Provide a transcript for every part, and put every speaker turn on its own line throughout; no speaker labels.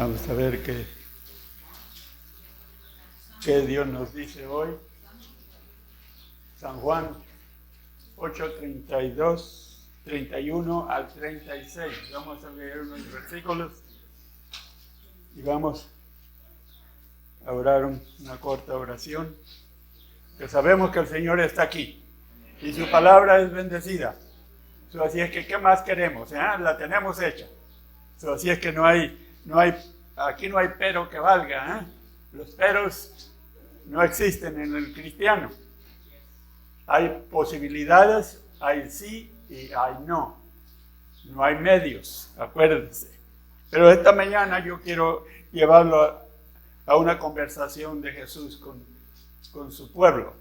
Vamos a ver qué Dios nos dice hoy. San Juan 8:32, 31 al 36. Vamos a leer unos versículos y vamos a orar una corta oración. Que sabemos que el Señor está aquí y su palabra es bendecida. Así es que, ¿qué más queremos? La tenemos hecha. Así es que aquí no hay pero que valga. Los peros no existen en el cristiano. Hay posibilidades, hay sí y hay no. No hay medios, acuérdense. Pero esta mañana yo quiero llevarlo a una conversación de Jesús con su pueblo.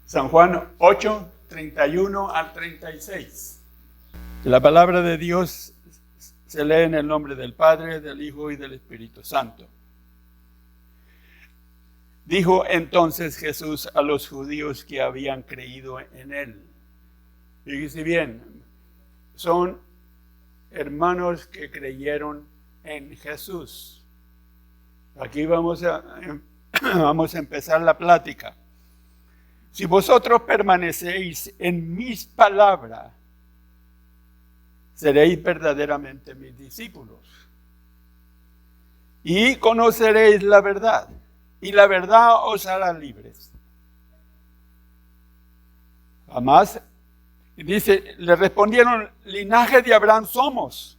San Juan 8, 31 al 36. La palabra de Dios se lee en el nombre del Padre, del Hijo y del Espíritu Santo. Dijo entonces Jesús a los judíos que habían creído en él. Fíjense bien, son hermanos que creyeron en Jesús. Aquí vamos a empezar la plática. Si vosotros permanecéis en mis palabras, seréis verdaderamente mis discípulos. Y conoceréis la verdad, y la verdad os hará libres. Jamás, dice, le respondieron, linaje de Abraham somos,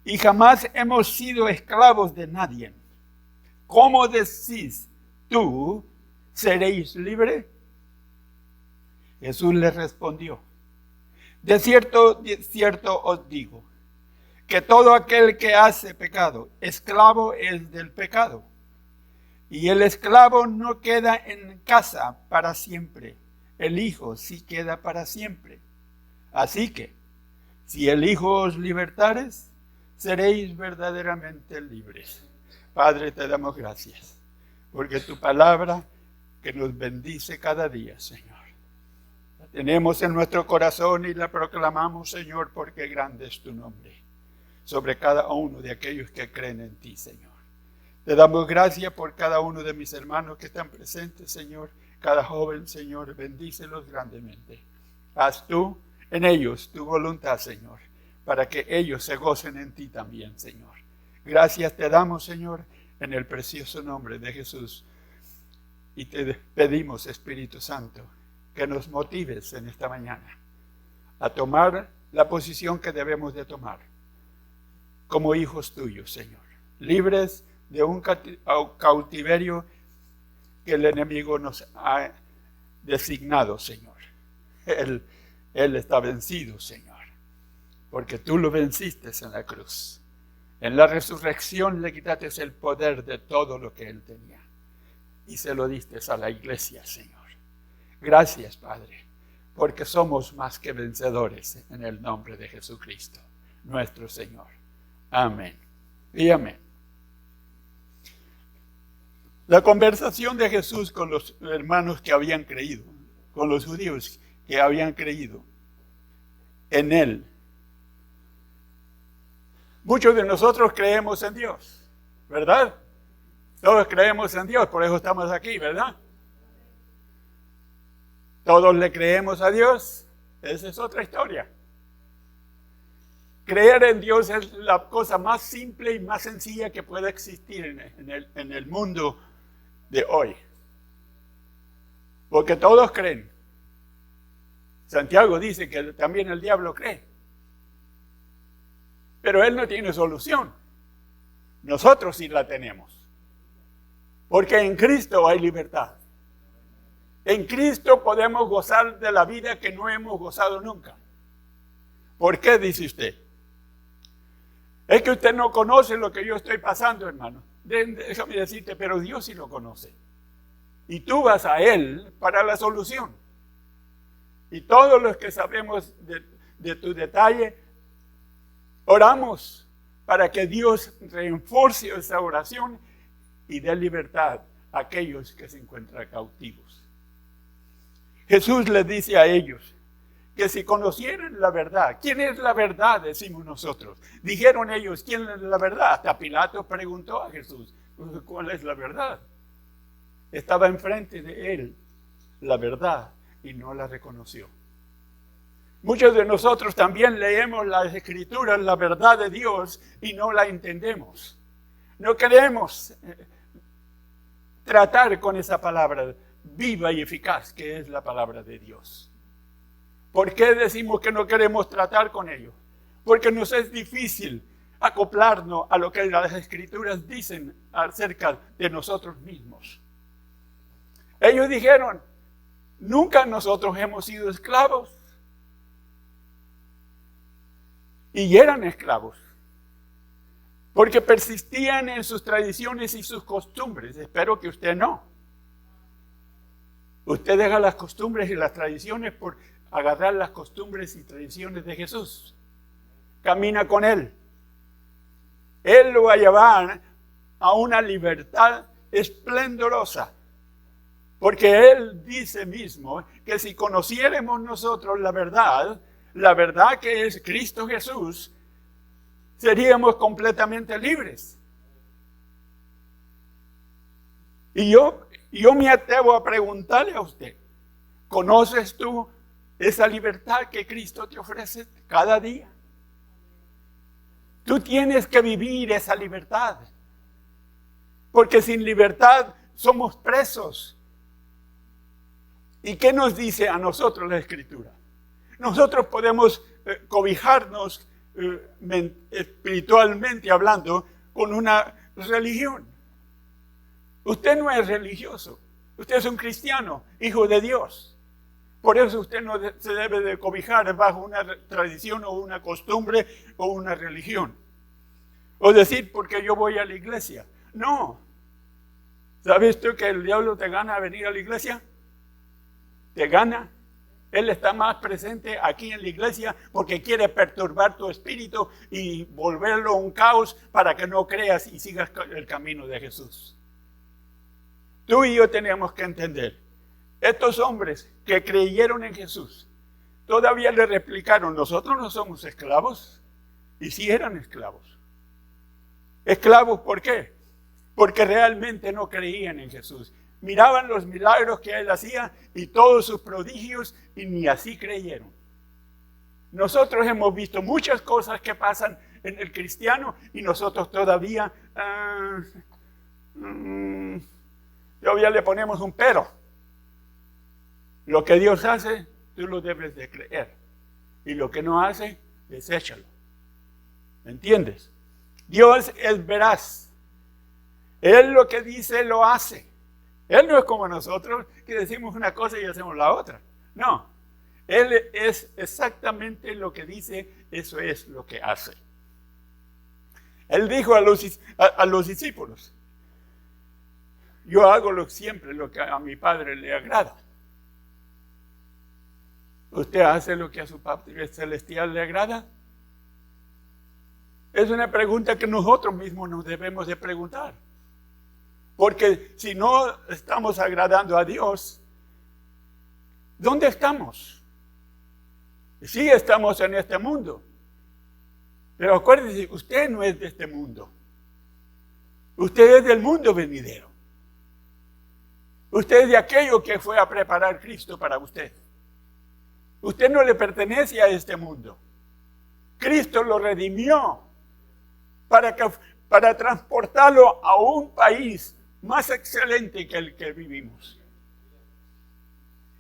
y jamás hemos sido esclavos de nadie. ¿Cómo decís tú, seréis libres? Jesús les respondió, de cierto os digo, que todo aquel que hace pecado, esclavo es del pecado. Y el esclavo no queda en casa para siempre, el Hijo sí queda para siempre. Así que, si el Hijo os libertares, seréis verdaderamente libres. Padre, te damos gracias, porque tu palabra que nos bendice cada día, Señor, la tenemos en nuestro corazón y la proclamamos, Señor, porque grande es tu nombre sobre cada uno de aquellos que creen en ti, Señor. Te damos gracias por cada uno de mis hermanos que están presentes, Señor. Cada joven, Señor, bendícelos grandemente. Haz tú en ellos tu voluntad, Señor, para que ellos se gocen en ti también, Señor. Gracias te damos, Señor, en el precioso nombre de Jesús. Y te pedimos, Espíritu Santo, que nos motives en esta mañana a tomar la posición que debemos de tomar como hijos tuyos, Señor, libres de un cautiverio que el enemigo nos ha designado, Señor. Él está vencido, Señor, porque tú lo venciste en la cruz. En la resurrección le quitaste el poder de todo lo que él tenía y se lo diste a la iglesia, Señor. Gracias, Padre, porque somos más que vencedores en el nombre de Jesucristo, nuestro Señor. Amén y amén. La conversación de Jesús con los hermanos que habían creído, con los judíos que habían creído en él. Muchos de nosotros creemos en Dios, ¿verdad? Todos creemos en Dios, por eso estamos aquí, ¿verdad? Todos le creemos a Dios, esa es otra historia. Creer en Dios es la cosa más simple y más sencilla que puede existir en el mundo de hoy. Porque todos creen. Santiago dice que también el diablo cree. Pero él no tiene solución. Nosotros sí la tenemos. Porque en Cristo hay libertad. En Cristo podemos gozar de la vida que no hemos gozado nunca. ¿Por qué dice usted? Es que usted no conoce lo que yo estoy pasando, hermano. Déjame decirte, pero Dios sí lo conoce. Y tú vas a Él para la solución. Y todos los que sabemos de tu detalle, oramos para que Dios refuerce esa oración y dé libertad a aquellos que se encuentran cautivos. Jesús les dice a ellos que si conocieran la verdad, ¿quién es la verdad? Decimos nosotros. Dijeron ellos, ¿quién es la verdad? Hasta Pilato preguntó a Jesús, ¿cuál es la verdad? Estaba enfrente de él la verdad y no la reconoció. Muchos de nosotros también leemos las Escrituras, la verdad de Dios, y no la entendemos. No queremos tratar con esa palabra viva y eficaz que es la palabra de Dios. ¿Por qué decimos que no queremos tratar con ello? Porque nos es difícil acoplarnos a lo que las Escrituras dicen acerca de nosotros mismos. Ellos dijeron, nunca nosotros hemos sido esclavos. Y eran esclavos, porque persistían en sus tradiciones y sus costumbres. Espero que usted no. Usted deja las costumbres y las tradiciones por agarrar las costumbres y tradiciones de Jesús. Camina con Él. Él lo va a llevar a una libertad esplendorosa. Porque Él dice mismo que si conociéramos nosotros la verdad que es Cristo Jesús, seríamos completamente libres. Y yo me atrevo a preguntarle a usted, ¿conoces tú esa libertad que Cristo te ofrece cada día? Tú tienes que vivir esa libertad, porque sin libertad somos presos. ¿Y qué nos dice a nosotros la Escritura? Nosotros podemos cobijarnos espiritualmente hablando con una religión. Usted no es religioso, usted es un cristiano, hijo de Dios. Por eso usted no se debe de cobijar bajo una tradición o una costumbre o una religión. O decir, porque yo voy a la iglesia. No. ¿Sabes tú que el diablo te gana a venir a la iglesia? Te gana. Él está más presente aquí en la iglesia porque quiere perturbar tu espíritu y volverlo un caos para que no creas y sigas el camino de Jesús. Tú y yo tenemos que entender, estos hombres que creyeron en Jesús, todavía le replicaron, nosotros no somos esclavos, y sí eran esclavos. ¿Esclavos por qué? Porque realmente no creían en Jesús. Miraban los milagros que Él hacía y todos sus prodigios y ni así creyeron. Nosotros hemos visto muchas cosas que pasan en el cristiano y nosotros todavía le ponemos un pero. Lo que Dios hace, tú lo debes de creer. Y lo que no hace, deséchalo. ¿Me entiendes? Dios es veraz. Él lo que dice, lo hace. Él no es como nosotros que decimos una cosa y hacemos la otra. No, Él es exactamente lo que dice, eso es lo que hace. Él dijo a los discípulos, yo hago siempre lo que a mi Padre le agrada. ¿Usted hace lo que a su Padre Celestial le agrada? Es una pregunta que nosotros mismos nos debemos de preguntar. Porque si no estamos agradando a Dios, ¿dónde estamos? Sí estamos en este mundo. Pero acuérdense, usted no es de este mundo. Usted es del mundo venidero. Usted es de aquello que fue a preparar Cristo para usted. Usted no le pertenece a este mundo. Cristo lo redimió para transportarlo a un país más excelente que el que vivimos.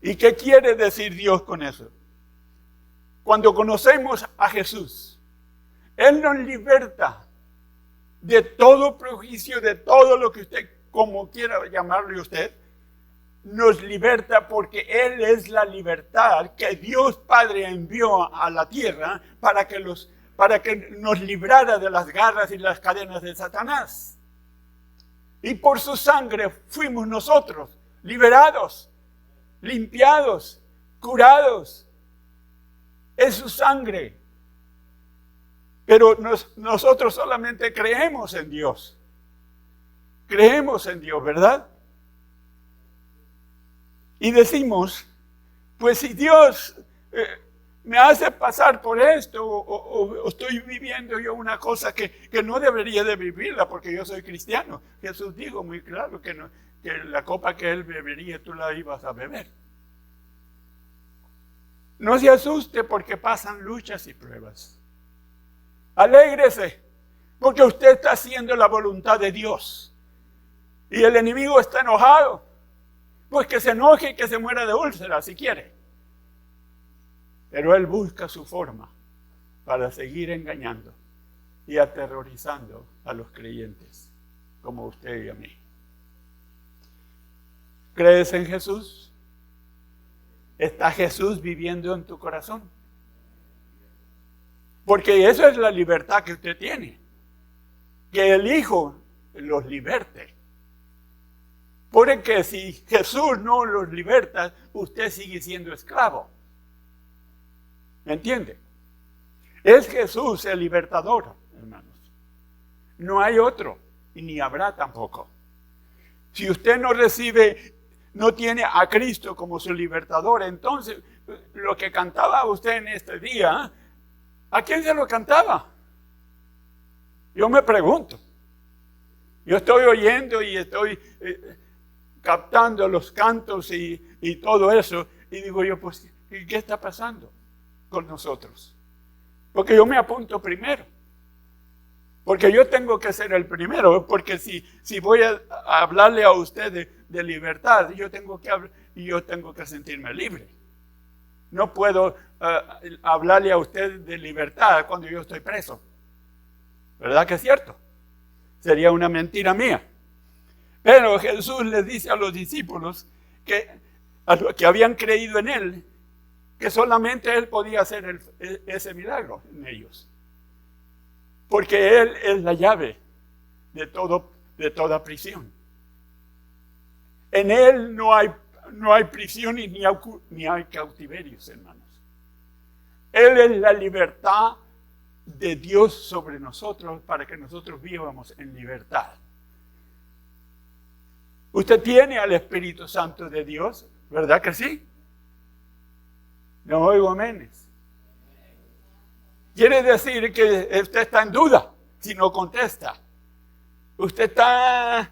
¿Y qué quiere decir Dios con eso? Cuando conocemos a Jesús, Él nos liberta de todo prejuicio, de todo lo que usted, como quiera llamarle usted, nos liberta porque Él es la libertad que Dios Padre envió a la tierra para que nos librara de las garras y las cadenas de Satanás. Y por su sangre fuimos nosotros liberados, limpiados, curados. Es su sangre. Pero nosotros solamente creemos en Dios. Creemos en Dios, ¿verdad? Y decimos, pues si Dios me hace pasar por esto o estoy viviendo yo una cosa que no debería de vivirla porque yo soy cristiano. Jesús dijo muy claro que la copa que él bebería tú la ibas a beber. No se asuste porque pasan luchas y pruebas. Alégrese porque usted está haciendo la voluntad de Dios. Y el enemigo está enojado. Pues que se enoje y que se muera de úlcera si quiere. Pero él busca su forma para seguir engañando y aterrorizando a los creyentes, como usted y a mí. ¿Crees en Jesús? ¿Está Jesús viviendo en tu corazón? Porque eso es la libertad que usted tiene. Que el Hijo los liberte. Porque si Jesús no los liberta, usted sigue siendo esclavo. ¿Me entiende? Es Jesús el libertador, hermanos. No hay otro, y ni habrá tampoco. Si usted no recibe, no tiene a Cristo como su libertador, entonces lo que cantaba usted en este día, ¿a quién se lo cantaba? Yo me pregunto. Yo estoy oyendo y estoy captando los cantos y todo eso, y digo yo, pues, ¿qué está pasando con nosotros? Porque yo me apunto primero. Porque yo tengo que ser el primero, porque si voy a hablarle a usted de libertad, yo tengo que sentirme libre. No puedo hablarle a usted de libertad cuando yo estoy preso. ¿Verdad que es cierto? Sería una mentira mía. Pero Jesús les dice a los discípulos a los que habían creído en él, que solamente él podía hacer ese milagro en ellos. Porque él es la llave de toda prisión. En él no hay prisión ni hay cautiverios, hermanos. Él es la libertad de Dios sobre nosotros para que nosotros vivamos en libertad. Usted tiene al Espíritu Santo de Dios, ¿verdad que sí? No oigo aménes. Quiere decir que usted está en duda si no contesta. Usted está...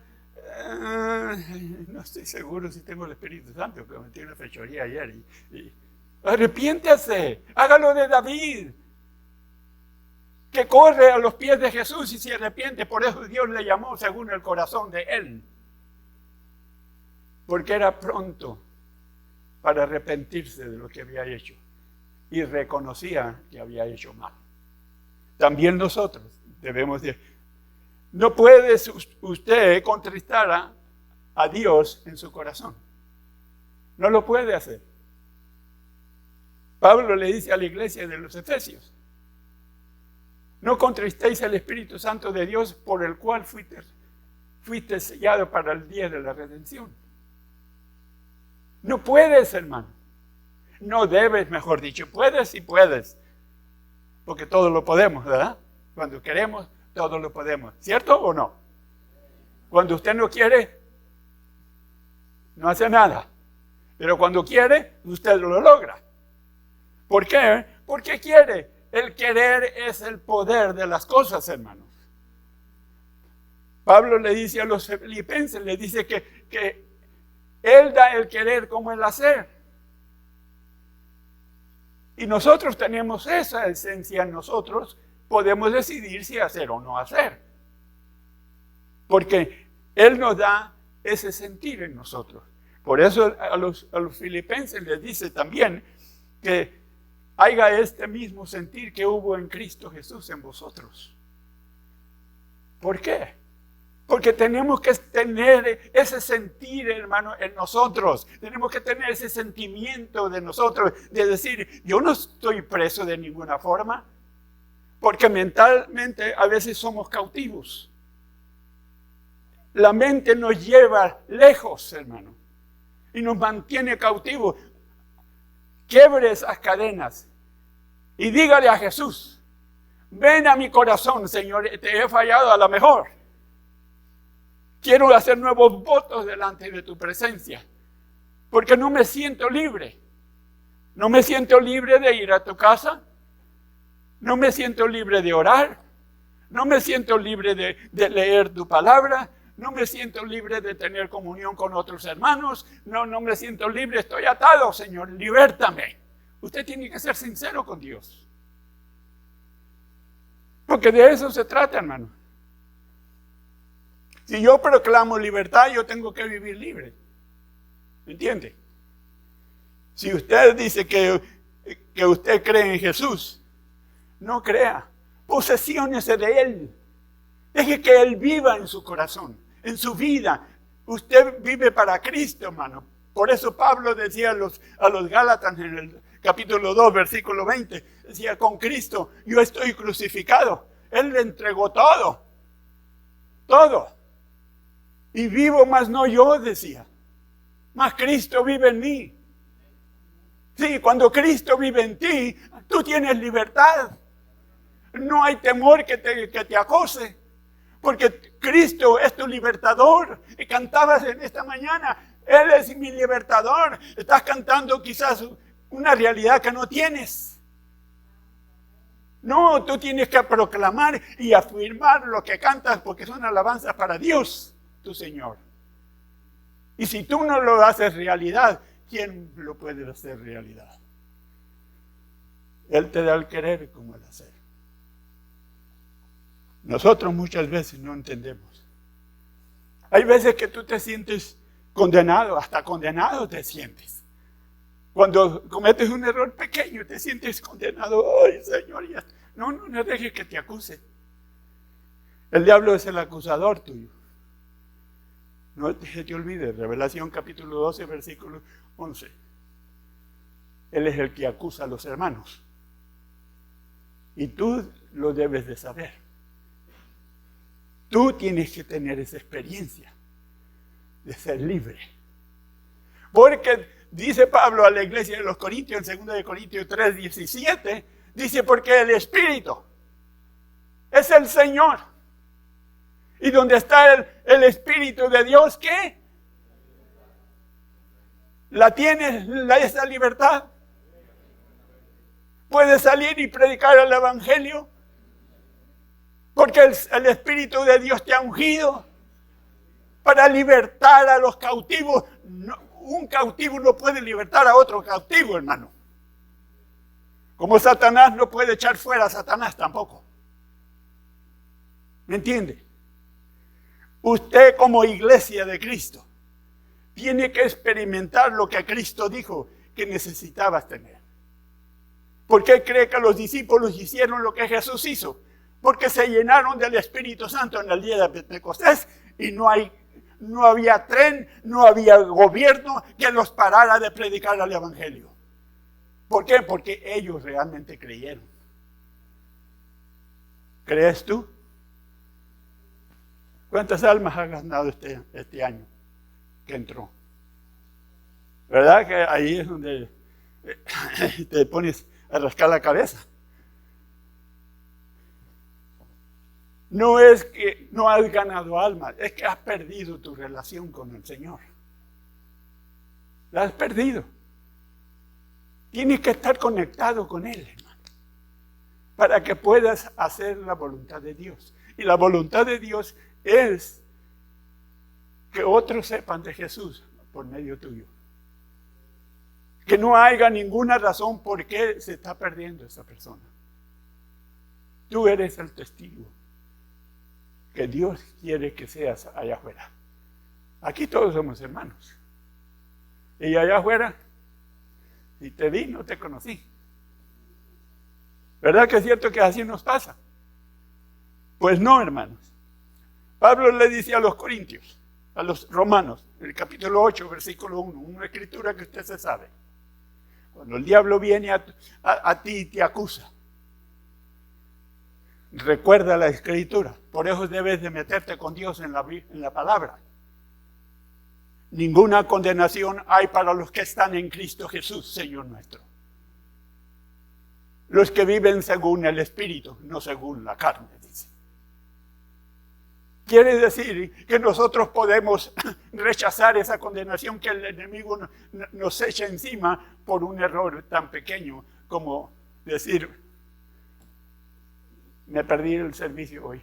no estoy seguro si tengo el Espíritu Santo, que metí una fechoría ayer. Arrepiéntase, hágalo de David, que corre a los pies de Jesús y se arrepiente. Por eso Dios le llamó según el corazón de él. Porque era pronto para arrepentirse de lo que había hecho. Y reconocía que había hecho mal. También nosotros debemos de... No puede usted contristar a Dios en su corazón. No lo puede hacer. Pablo le dice a la iglesia de los Efesios: no contristéis al Espíritu Santo de Dios, por el cual fuiste sellado para el día de la redención. No puedes, hermano. No debes, mejor dicho. Puedes y puedes. Porque todo lo podemos, ¿verdad? Cuando queremos, todo lo podemos. ¿Cierto o no? Cuando usted no quiere, no hace nada. Pero cuando quiere, usted lo logra. ¿Por qué? Porque quiere. El querer es el poder de las cosas, hermanos. Pablo le dice a los filipenses, le dice que él da el querer como el hacer. Y nosotros tenemos esa esencia en nosotros. Podemos decidir si hacer o no hacer. Porque él nos da ese sentir en nosotros. Por eso a los filipenses les dice también que haya este mismo sentir que hubo en Cristo Jesús en vosotros. ¿Por qué? Porque tenemos que tener ese sentir, hermano, en nosotros. Tenemos que tener ese sentimiento de nosotros, de decir, yo no estoy preso de ninguna forma, porque mentalmente a veces somos cautivos. La mente nos lleva lejos, hermano, y nos mantiene cautivos. Quiebre esas cadenas y dígale a Jesús: ven a mi corazón, Señor, te he fallado a lo mejor. Quiero hacer nuevos votos delante de tu presencia, porque no me siento libre. No me siento libre de ir a tu casa. No me siento libre de orar. No me siento libre de leer tu palabra. No me siento libre de tener comunión con otros hermanos. No me siento libre. Estoy atado, Señor. Libértame. Usted tiene que ser sincero con Dios. Porque de eso se trata, hermano. Si yo proclamo libertad, yo tengo que vivir libre. ¿Me entiende? Si usted dice que usted cree en Jesús, no crea. Posesiónese de Él. Deje que Él viva en su corazón, en su vida. Usted vive para Cristo, hermano. Por eso Pablo decía a los Gálatas en el capítulo 2, versículo 20, decía, con Cristo yo estoy crucificado. Él le entregó todo. Todo. Y vivo más no yo, decía. Más Cristo vive en mí. Sí, cuando Cristo vive en ti, tú tienes libertad. No hay temor que te acose. Porque Cristo es tu libertador. Y cantabas en esta mañana, Él es mi libertador. Estás cantando quizás una realidad que no tienes. No, tú tienes que proclamar y afirmar lo que cantas porque son alabanzas para Dios, tu Señor. Y si tú no lo haces realidad, ¿quién lo puede hacer realidad? Él te da el querer como el hacer. Nosotros muchas veces no entendemos. Hay veces que tú te sientes condenado, hasta condenado te sientes. Cuando cometes un error pequeño te sientes condenado. Ay, Señor, ya. No dejes que te acuse. El diablo es el acusador tuyo. No se te olvide, Revelación capítulo 12, versículo 11. Él es el que acusa a los hermanos. Y tú lo debes de saber. Tú tienes que tener esa experiencia de ser libre. Porque dice Pablo a la iglesia de los Corintios, en 2 de Corintios 3, 17, dice, porque el Espíritu es el Señor. Y donde está el Espíritu de Dios, ¿qué? ¿La tienes esa libertad? ¿Puedes salir y predicar el Evangelio? Porque el Espíritu de Dios te ha ungido para libertar a los cautivos. No, un cautivo no puede libertar a otro cautivo, hermano. Como Satanás no puede echar fuera a Satanás tampoco. ¿Me entiende? Usted como iglesia de Cristo tiene que experimentar lo que Cristo dijo que necesitabas tener. ¿Por qué cree que los discípulos hicieron lo que Jesús hizo? Porque se llenaron del Espíritu Santo en el día de Pentecostés y no había tren, no había gobierno que los parara de predicar el Evangelio. ¿Por qué? Porque ellos realmente creyeron. ¿Crees tú? ¿Cuántas almas has ganado este año que entró? ¿Verdad que ahí es donde te pones a rascar la cabeza? No es que no has ganado almas, es que has perdido tu relación con el Señor. La has perdido. Tienes que estar conectado con Él, hermano, para que puedas hacer la voluntad de Dios. Y la voluntad de Dios es que otros sepan de Jesús por medio tuyo. Que no haya ninguna razón por qué se está perdiendo esa persona. Tú eres el testigo que Dios quiere que seas allá afuera. Aquí todos somos hermanos. Y allá afuera, si te vi, no te conocí. ¿Verdad que es cierto que así nos pasa? Pues no, hermanos. Pablo le dice a los corintios, a los romanos, en el capítulo 8, versículo 1, una escritura que usted se sabe. Cuando el diablo viene a ti y te acusa, recuerda la escritura. Por eso debes de meterte con Dios en la palabra. Ninguna condenación hay para los que están en Cristo Jesús, Señor nuestro. Los que viven según el Espíritu, no según la carne, dice. quiere decir que nosotros podemos rechazar esa condenación que el enemigo nos echa encima por un error tan pequeño como decir, me perdí el servicio hoy.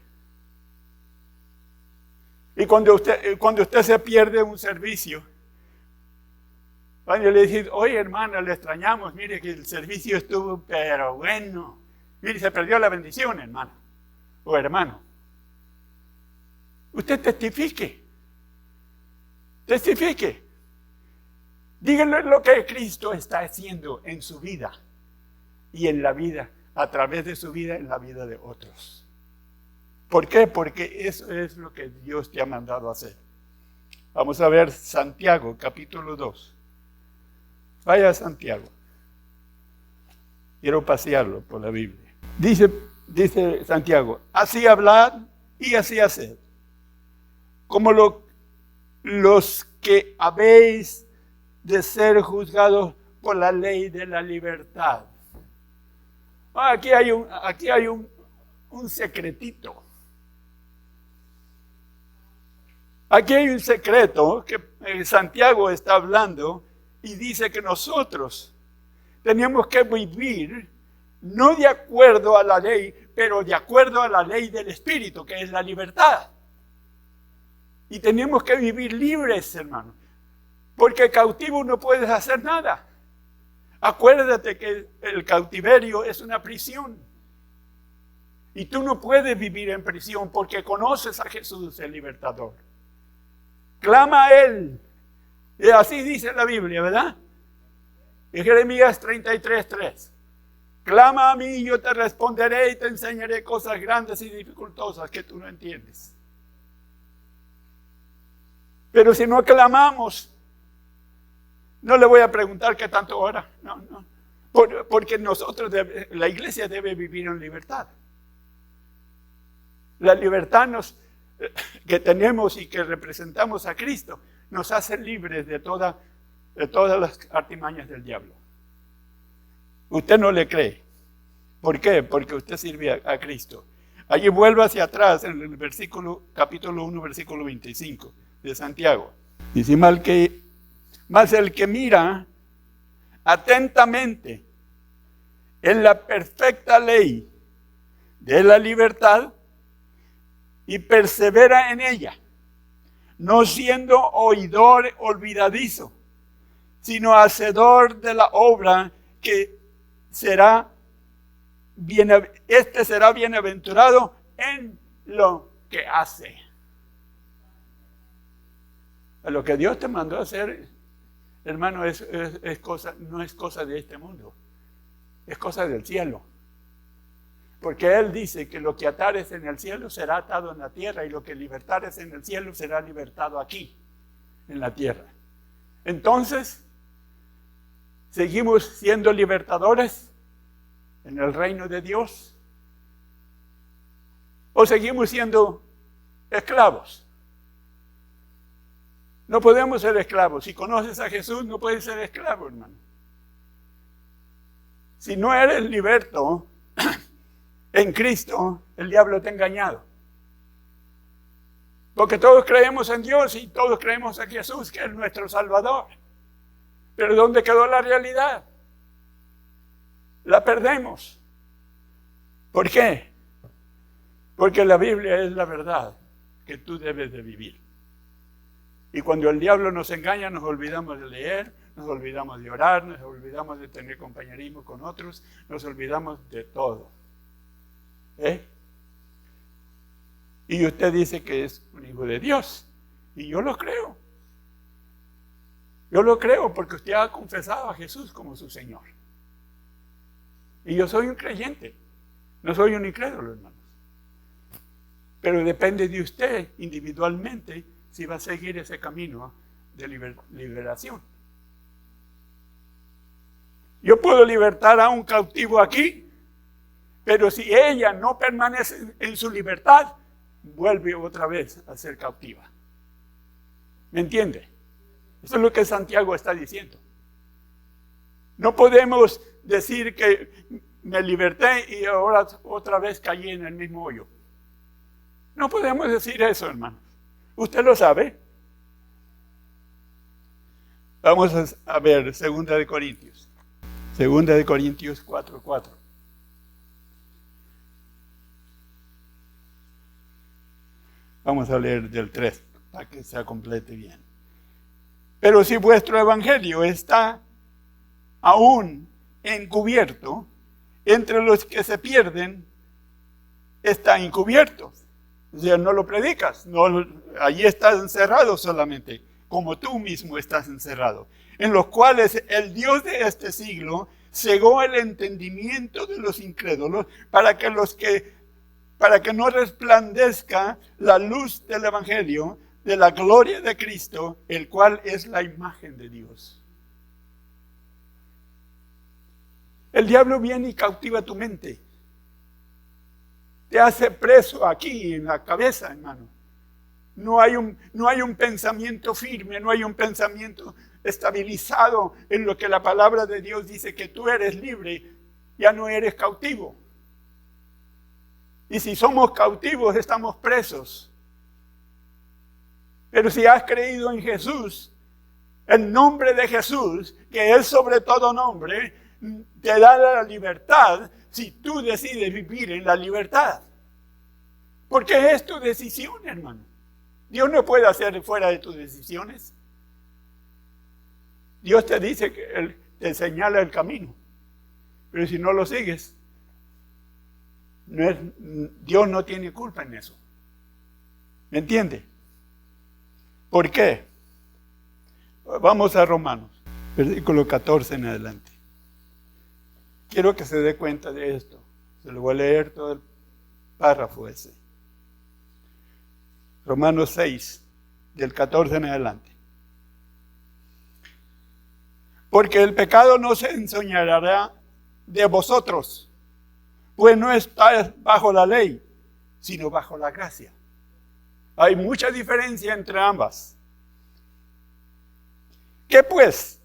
Y cuando usted se pierde un servicio, cuando le dice, oye hermana, le extrañamos, mire que el servicio estuvo, pero bueno, mire, se perdió la bendición, hermana o hermano. Usted testifique. Díganle lo que Cristo está haciendo en su vida y en la vida, a través de su vida, en la vida de otros. ¿Por qué? Porque eso es lo que Dios te ha mandado a hacer. Vamos a ver Santiago, capítulo 2. Vaya a Santiago. Quiero pasearlo por la Biblia. Dice Santiago, así hablad y así haced, como los que habéis de ser juzgados por la ley de la libertad. Aquí hay un secretito. Aquí hay un secreto que Santiago está hablando y dice que nosotros tenemos que vivir no de acuerdo a la ley, pero de acuerdo a la ley del Espíritu, que es la libertad. Y tenemos que vivir libres, hermano, porque cautivo no puedes hacer nada. Acuérdate que el cautiverio es una prisión. Y tú no puedes vivir en prisión porque conoces a Jesús, el libertador. Clama a Él. Y así dice la Biblia, ¿verdad? En Jeremías 33:3. Clama a mí y yo te responderé y te enseñaré cosas grandes y dificultosas que tú no entiendes. Pero si no clamamos, no le voy a preguntar qué tanto ora. No. Porque la iglesia debe vivir en libertad. La libertad que tenemos y que representamos a Cristo nos hace libres de todas las artimañas del diablo. Usted no le cree. ¿Por qué? Porque usted sirve a Cristo. Allí vuelve hacia atrás en el capítulo 1, versículo 25 de Santiago. Dice, mas el que mira atentamente en la perfecta ley de la libertad y persevera en ella, no siendo oidor olvidadizo, sino hacedor de la obra, que será bienaventurado en lo que hace. Lo que Dios te mandó a hacer, hermano, no es cosa de este mundo, es cosa del cielo. Porque Él dice que lo que atares en el cielo será atado en la tierra, y lo que libertares en el cielo será libertado aquí, en la tierra. Entonces, ¿seguimos siendo libertadores en el reino de Dios? ¿O seguimos siendo esclavos? No podemos ser esclavos. Si conoces a Jesús, no puedes ser esclavo, hermano. Si no eres liberto en Cristo, el diablo te ha engañado. Porque todos creemos en Dios y todos creemos en Jesús, que es nuestro Salvador. Pero ¿dónde quedó la realidad? La perdemos. ¿Por qué? Porque la Biblia es la verdad que tú debes de vivir. Y cuando el diablo nos engaña, nos olvidamos de leer, nos olvidamos de orar, nos olvidamos de tener compañerismo con otros, nos olvidamos de todo. Y usted dice que es un hijo de Dios. Y yo lo creo. Yo lo creo porque usted ha confesado a Jesús como su Señor. Y yo soy un creyente. No soy un incrédulo, hermanos. Pero depende de usted individualmente si va a seguir ese camino de liberación. Yo puedo libertar a un cautivo aquí, pero si ella no permanece en su libertad, vuelve otra vez a ser cautiva. ¿Me entiende? Eso es lo que Santiago está diciendo. No podemos decir que me liberté y ahora otra vez caí en el mismo hoyo. No podemos decir eso, hermanos. Usted lo sabe. Vamos a ver 2 de Corintios. 2 de Corintios 4:4. Vamos a leer del 3 para que se complete bien. Pero si vuestro evangelio está aún encubierto, entre los que se pierden está encubierto. O sea, no lo predicas, allí estás encerrado solamente, como tú mismo estás encerrado, en los cuales el Dios de este siglo cegó el entendimiento de los incrédulos para que no resplandezca la luz del evangelio de la gloria de Cristo, el cual es la imagen de Dios. El diablo viene y cautiva tu mente. Te hace preso aquí en la cabeza, hermano. No hay un pensamiento firme, no hay un pensamiento estabilizado en lo que la palabra de Dios dice que tú eres libre, ya no eres cautivo. Y si somos cautivos, estamos presos. Pero si has creído en Jesús, el nombre de Jesús, que es sobre todo nombre, te da la libertad si tú decides vivir en la libertad. Porque es tu decisión, hermano. Dios no puede hacer fuera de tus decisiones. Dios te dice que Él te señala el camino. Pero si no lo sigues, Dios no tiene culpa en eso. ¿Me entiende? ¿Por qué? Vamos a Romanos, versículo 14 en adelante. Quiero que se dé cuenta de esto. Se lo voy a leer todo el párrafo ese. Romanos 6, del 14 en adelante. Porque el pecado no se enseñoreará de vosotros, pues no estáis bajo la ley, sino bajo la gracia. Hay mucha diferencia entre ambas. ¿Qué pues?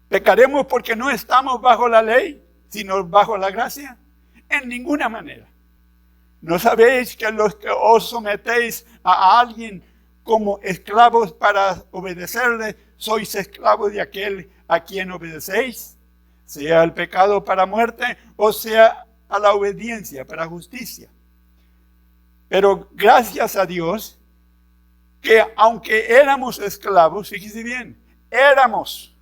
¿Pecaremos porque no estamos bajo la ley, sino bajo la gracia? En ninguna manera. ¿No sabéis que los que os sometéis a alguien como esclavos para obedecerle, sois esclavos de aquel a quien obedecéis? Sea el pecado para muerte o sea a la obediencia para justicia. Pero gracias a Dios que aunque éramos esclavos, fíjese bien, éramos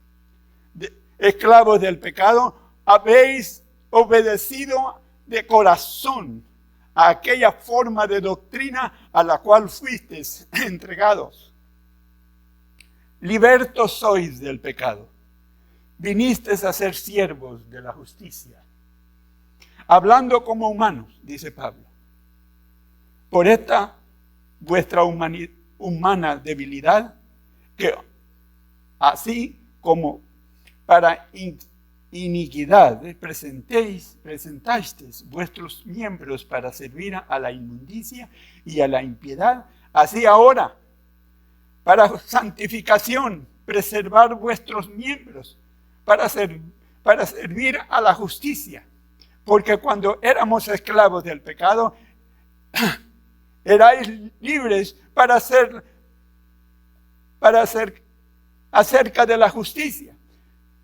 esclavos del pecado, habéis obedecido de corazón a aquella forma de doctrina a la cual fuisteis entregados. Libertos sois del pecado. Vinisteis a ser siervos de la justicia. Hablando como humanos, dice Pablo. Por esta vuestra humana debilidad, que así como para iniquidad presentasteis vuestros miembros para servir a la inmundicia y a la impiedad, así ahora, para santificación, preservar vuestros miembros para servir a la justicia. Porque cuando éramos esclavos del pecado, erais libres para ser acerca de la justicia.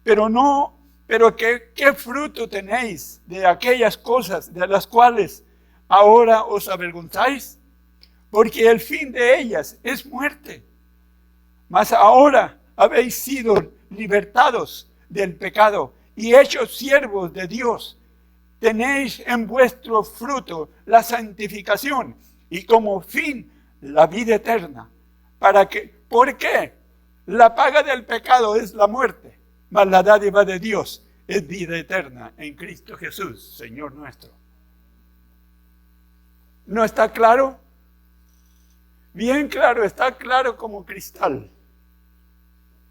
Pero ¿qué fruto tenéis de aquellas cosas de las cuales ahora os avergonzáis? Porque el fin de ellas es muerte. Mas ahora habéis sido libertados del pecado y hechos siervos de Dios. Tenéis en vuestro fruto la santificación y como fin la vida eterna. ¿Por qué? La paga del pecado es la muerte, mas la dádiva de Dios es vida eterna en Cristo Jesús, Señor nuestro. ¿No está claro? Bien claro, está claro como cristal.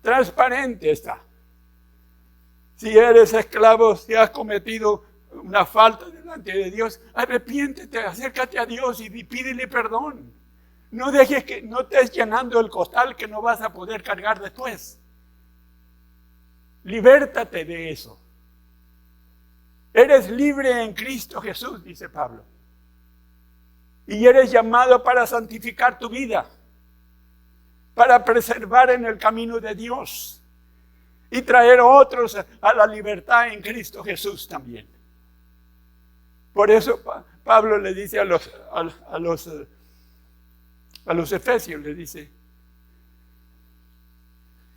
Transparente está. Si eres esclavo, si has cometido una falta delante de Dios, arrepiéntete, acércate a Dios y pídele perdón. No dejes que no estés llenando el costal que no vas a poder cargar después. Libértate de eso. Eres libre en Cristo Jesús, dice Pablo. Y eres llamado para santificar tu vida, para preservar en el camino de Dios y traer a otros a la libertad en Cristo Jesús también. Por eso Pablo le dice a los efesios, le dice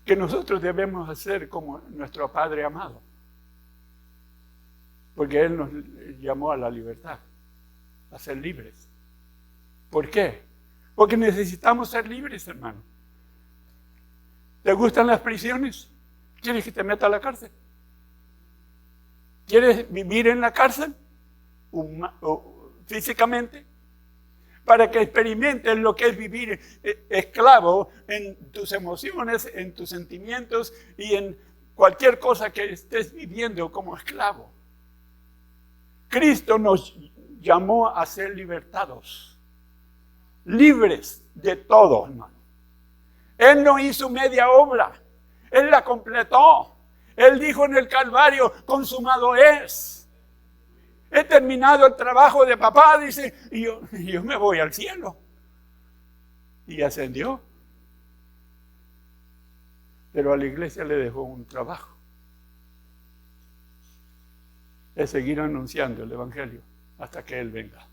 que nosotros debemos hacer como nuestro Padre amado, porque Él nos llamó a la libertad, a ser libres. ¿Por qué? Porque necesitamos ser libres, hermano. ¿Te gustan las prisiones? ¿Quieres que te meta a la cárcel? ¿Quieres vivir en la cárcel? Físicamente, para que experimentes lo que es vivir esclavo en tus emociones, en tus sentimientos y en cualquier cosa que estés viviendo como esclavo. Cristo nos llamó a ser libertados, libres de todo, hermano. Él no hizo media obra, Él la completó. Él dijo en el Calvario, consumado es. He terminado el trabajo de papá, dice, y yo me voy al cielo. Y ascendió. Pero a la iglesia le dejó un trabajo. Es seguir anunciando el evangelio hasta que Él venga.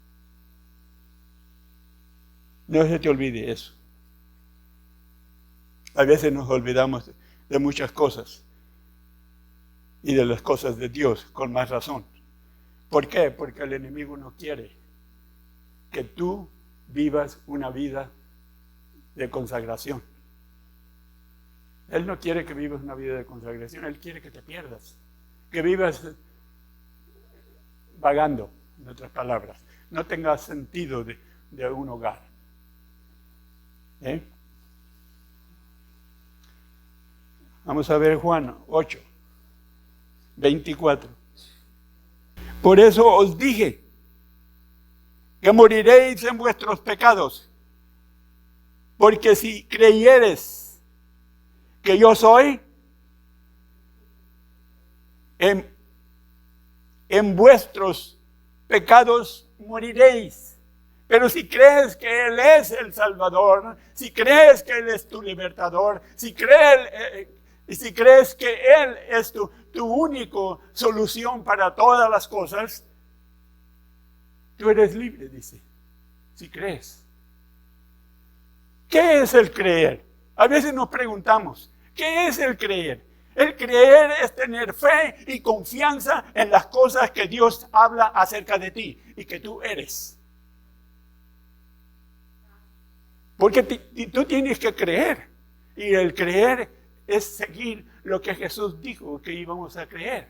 No se te olvide eso. A veces nos olvidamos de muchas cosas y de las cosas de Dios, con más razón. ¿Por qué? Porque el enemigo no quiere que tú vivas una vida de consagración. Él no quiere que vivas una vida de consagración, Él quiere que te pierdas, que vivas vagando, en otras palabras, no tengas sentido de un hogar. Vamos a ver Juan 8, 24. Por eso os dije que moriréis en vuestros pecados, porque si creyeres que yo soy, en vuestros pecados moriréis. Pero si crees que Él es el Salvador, si crees que Él es tu libertador, si crees que Él es tu única solución para todas las cosas, tú eres libre, dice, si crees. ¿Qué es el creer? A veces nos preguntamos, ¿qué es el creer? El creer es tener fe y confianza en las cosas que Dios habla acerca de ti y que tú eres. Porque tú tienes que creer, y el creer es seguir lo que Jesús dijo que íbamos a creer.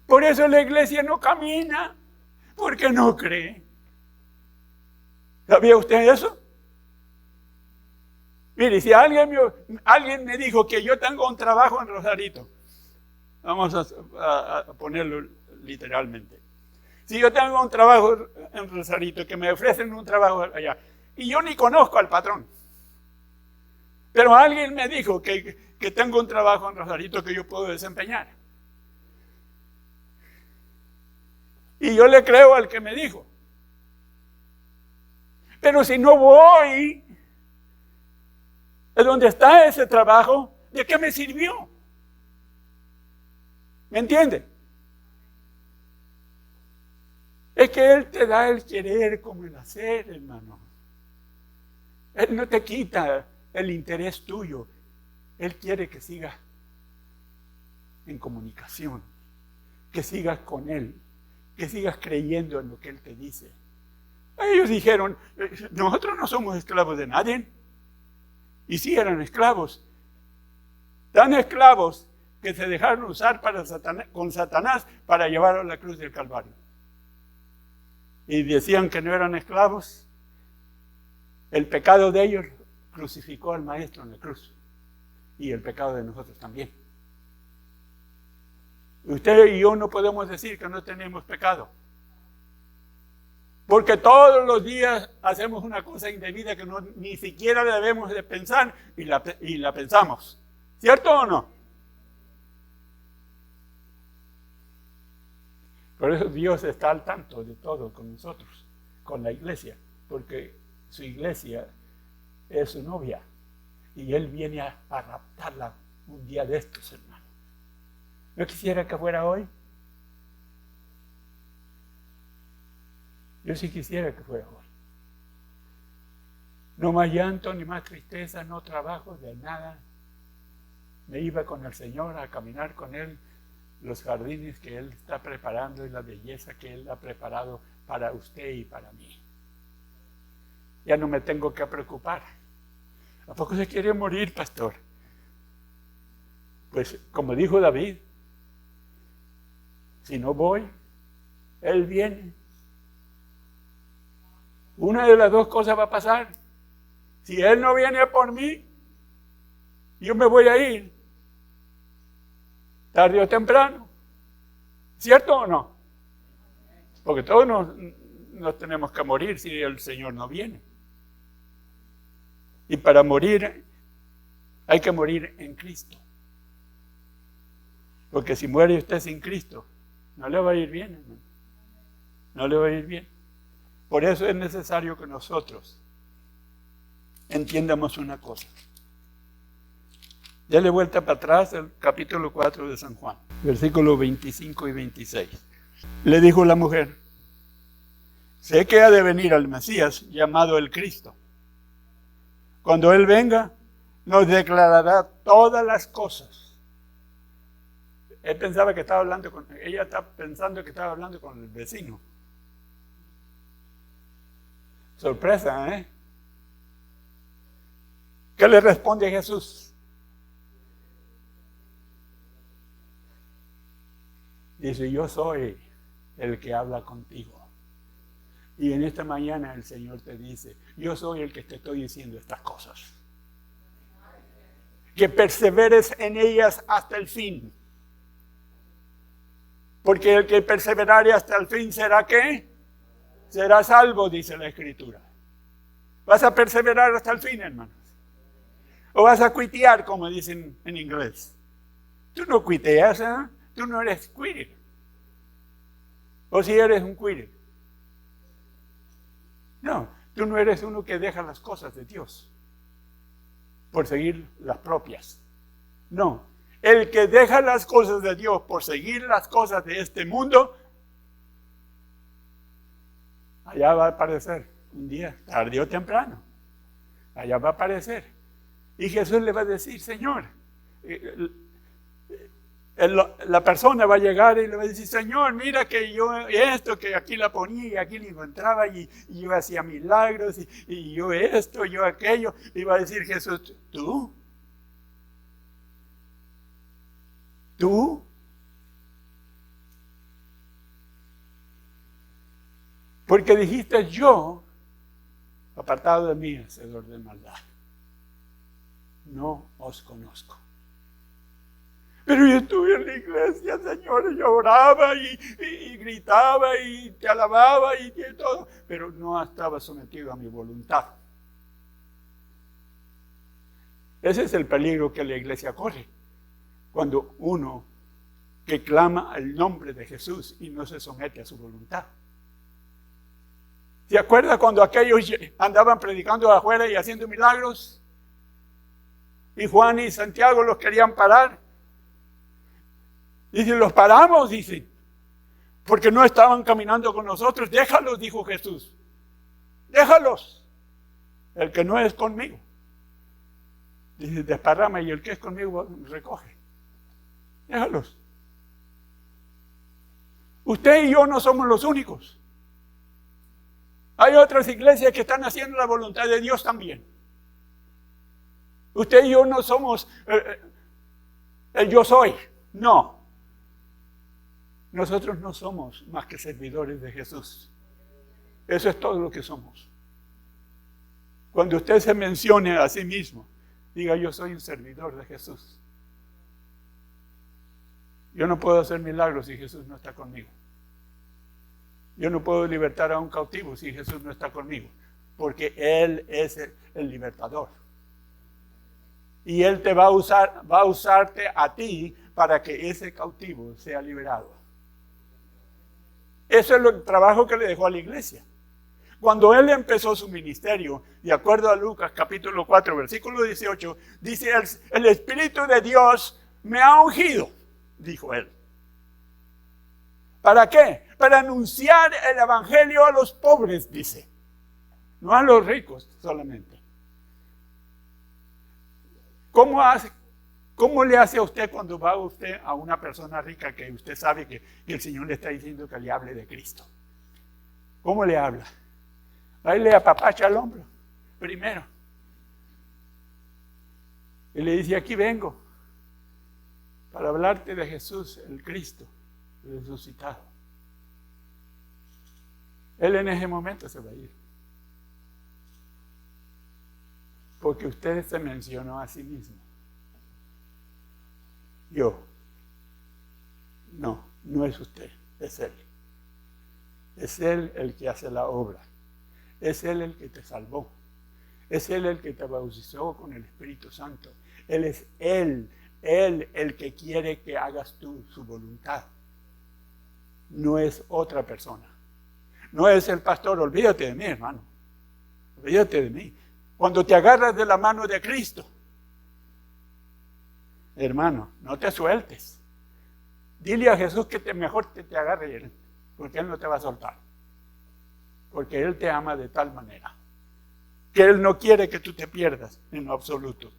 Por eso la iglesia no camina, porque no cree. ¿Sabía usted eso? Mire, si alguien me dijo que yo tengo un trabajo en Rosarito, vamos a ponerlo literalmente. Si yo tengo un trabajo en Rosarito, que me ofrecen un trabajo allá, y yo ni conozco al patrón, pero alguien me dijo que tengo un trabajo en Rosarito que yo puedo desempeñar. Y yo le creo al que me dijo. Pero si no voy a donde está ese trabajo, ¿de qué me sirvió? ¿Me entiende? Es que Él te da el querer como el hacer, hermano. Él no te quita el interés tuyo. Él quiere que sigas en comunicación, que sigas con Él, que sigas creyendo en lo que Él te dice. Ellos dijeron, nosotros no somos esclavos de nadie. Y sí eran esclavos, tan esclavos que se dejaron usar con Satanás para llevarlo a la cruz del Calvario. Y decían que no eran esclavos. El pecado de ellos crucificó al Maestro en la cruz. Y el pecado de nosotros también. Usted y yo no podemos decir que no tenemos pecado. Porque todos los días hacemos una cosa indebida que ni siquiera debemos de pensar y la pensamos. ¿Cierto o no? Por eso Dios está al tanto de todo con nosotros. con la iglesia, porque su iglesia es su novia y Él viene a raptarla un día de estos, hermano. ¿No quisiera que fuera hoy? Yo sí quisiera que fuera hoy. No más llanto, ni más tristeza, no trabajo de nada. Me iba con el Señor a caminar con Él los jardines que Él está preparando y la belleza que Él ha preparado para usted y para mí. Ya no me tengo que preocupar. ¿A poco se quiere morir, pastor? Pues como dijo David, si no voy, Él viene. Una de las dos cosas va a pasar. Si Él no viene por mí, yo me voy a ir. Tarde o temprano. ¿Cierto o no? Porque todos nos tenemos que morir si el Señor no viene. Y para morir hay que morir en Cristo. Porque si muere usted sin Cristo, no le va a ir bien, hermano. No le va a ir bien. Por eso es necesario que nosotros entiendamos una cosa. Dale vuelta para atrás al capítulo 4 de San Juan, versículos 25 y 26. Le dijo la mujer: sé que ha de venir el Mesías, llamado el Cristo. Cuando Él venga, nos declarará todas las cosas. Ella está pensando que estaba hablando con el vecino. Sorpresa, ¿eh? ¿Qué le responde Jesús? Dice: yo soy el que habla contigo. Y en esta mañana el Señor te dice: yo soy el que te estoy diciendo estas cosas. Que perseveres en ellas hasta el fin. Porque el que perseverare hasta el fin será ¿qué? Será salvo, dice la Escritura. ¿Vas a perseverar hasta el fin, hermanos? ¿O vas a cuitear, como dicen en inglés? Tú no cuiteas, ¿eh? Tú no eres quitter. ¿O si eres un quitter? No, tú no eres uno que deja las cosas de Dios por seguir las propias. No, el que deja las cosas de Dios por seguir las cosas de este mundo, allá va a aparecer un día, tarde o temprano. Allá va a aparecer. Y Jesús le va a decir: Señor, la persona va a llegar y le va a decir: Señor, mira que yo esto, que aquí la ponía y aquí la encontraba y yo hacía milagros y yo esto, yo aquello. Y va a decir Jesús: ¿Tú? Porque dijiste: yo, apartado de mí, hacedor de maldad, no os conozco. Pero yo estuve en la iglesia, Señor, y yo oraba y gritaba y te alababa y todo, pero no estaba sometido a mi voluntad. Ese es el peligro que la iglesia corre, cuando uno que clama el nombre de Jesús y no se somete a su voluntad. ¿Se acuerda cuando aquellos andaban predicando afuera y haciendo milagros? Y Juan y Santiago los querían parar. Dicen: los paramos, dicen, porque no estaban caminando con nosotros. Déjalos, dijo Jesús. Déjalos. El que no es conmigo, dice, desparrama, y el que es conmigo recoge. Déjalos. Usted y yo no somos los únicos. Hay otras iglesias que están haciendo la voluntad de Dios también. Usted y yo no somos el yo soy. No. Nosotros no somos más que servidores de Jesús. Eso es todo lo que somos. Cuando usted se mencione a sí mismo, diga: yo soy un servidor de Jesús. Yo no puedo hacer milagros si Jesús no está conmigo. Yo no puedo libertar a un cautivo si Jesús no está conmigo, porque Él es el libertador. Y Él te va a usarte a ti para que ese cautivo sea liberado. Eso es el trabajo que le dejó a la iglesia. Cuando Él empezó su ministerio, de acuerdo a Lucas capítulo 4, versículo 18, dice, el Espíritu de Dios me ha ungido, dijo Él. ¿Para qué? Para anunciar el evangelio a los pobres, dice. No a los ricos solamente. ¿Cómo le hace a usted cuando va usted a una persona rica que usted sabe que el Señor le está diciendo que le hable de Cristo? ¿Cómo le habla? Ahí le apapacha el hombro, primero. Y le dice, aquí vengo para hablarte de Jesús, el Cristo resucitado. Él en ese momento se va a ir. Porque usted se mencionó a sí mismo. Yo. No es usted, es Él. Es Él el que hace la obra. Es Él el que te salvó. Es Él el que te bautizó con el Espíritu Santo. Él es Él el que quiere que hagas tú su voluntad. No es otra persona. No es el pastor, olvídate de mí, hermano. Olvídate de mí. Cuando te agarras de la mano de Cristo, hermano, no te sueltes. Dile a Jesús que mejor te agarre Él, porque Él no te va a soltar. Porque Él te ama de tal manera que Él no quiere que tú te pierdas en lo absoluto.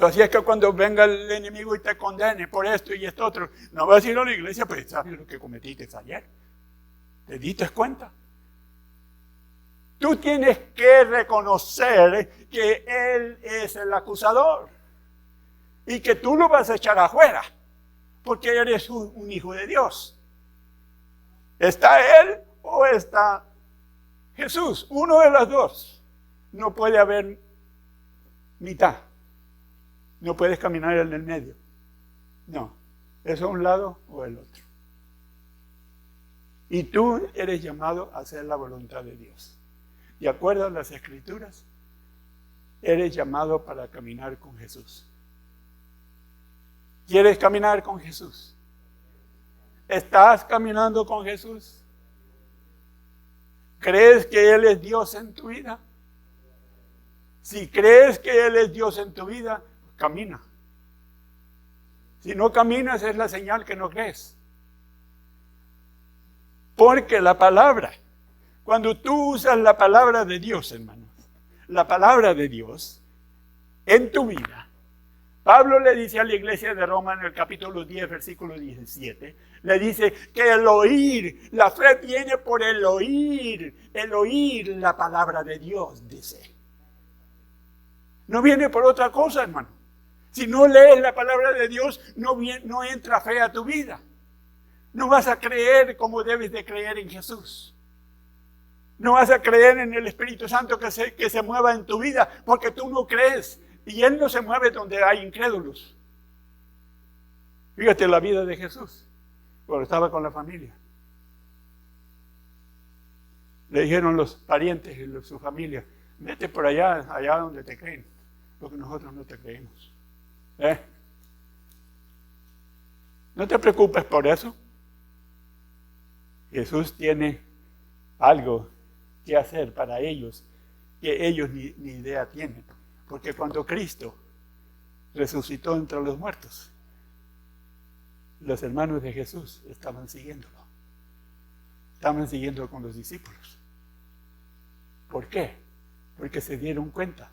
Así es que cuando venga el enemigo y te condene por esto y esto otro, no vas a ir a la iglesia, pues sabes lo que cometiste ayer. ¿Te diste cuenta? Tú tienes que reconocer que Él es el acusador y que tú lo vas a echar afuera porque eres un hijo de Dios. ¿Está Él o está Jesús? Uno de los dos. No puede haber mitad. No puedes caminar en el medio. No, es a un lado o el otro. Y tú eres llamado a hacer la voluntad de Dios. De acuerdo a las Escrituras, eres llamado para caminar con Jesús. ¿Quieres caminar con Jesús? ¿Estás caminando con Jesús? ¿Crees que Él es Dios en tu vida? Si crees que Él es Dios en tu vida, camina. Si no caminas es la señal que no crees. Porque la palabra, cuando tú usas la palabra de Dios, hermanos, la palabra de Dios en tu vida, Pablo le dice a la iglesia de Roma en el capítulo 10, versículo 17, le dice que el oír, la fe viene por el oír la palabra de Dios, dice. No viene por otra cosa, hermano. Si no lees la palabra de Dios, no entra fe a tu vida. No vas a creer como debes de creer en Jesús. No vas a creer en el Espíritu Santo que se mueva en tu vida, porque tú no crees. Y Él no se mueve donde hay incrédulos. Fíjate la vida de Jesús, cuando estaba con la familia. Le dijeron los parientes y su familia, vete por allá donde te creen, porque nosotros no te creemos. No te preocupes por eso. Jesús tiene algo que hacer para ellos que ellos ni idea tienen. Porque cuando Cristo resucitó entre los muertos, los hermanos de Jesús estaban siguiéndolo. Estaban siguiendo con los discípulos. ¿Por qué? Porque se dieron cuenta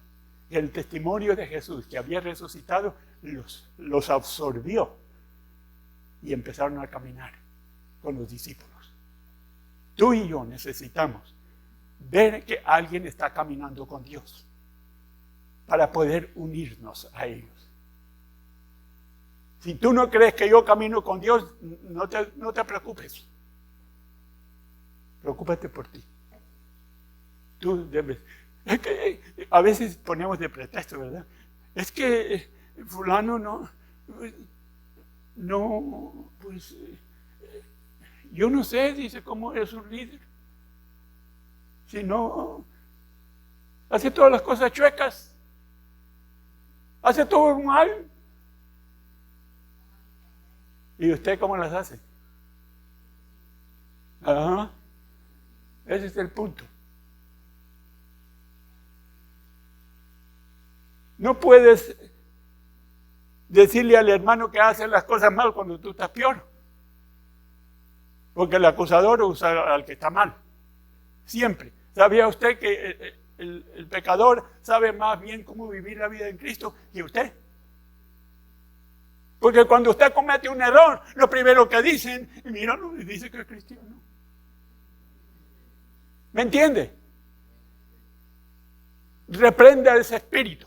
que el testimonio de Jesús que había resucitado los absorbió y empezaron a caminar con los discípulos. Tú y yo necesitamos ver que alguien está caminando con Dios para poder unirnos a ellos. Si tú no crees que yo camino con Dios, no te preocupes. Preocúpate por ti. Tú debes. Es que a veces ponemos de pretexto, ¿verdad? Es que fulano no, pues yo no sé, dice, cómo es un líder. Si no, hace todas las cosas chuecas. Hace todo mal. ¿Y usted cómo las hace? Ajá. Ese es el punto. No puedes decirle al hermano que hace las cosas mal cuando tú estás peor. Porque el acusador usa al que está mal. Siempre. ¿Sabía usted que el pecador sabe más bien cómo vivir la vida en Cristo que usted? Porque cuando usted comete un error, lo primero que dicen, mira, no dice que es cristiano. ¿Me entiende? Reprenda ese espíritu.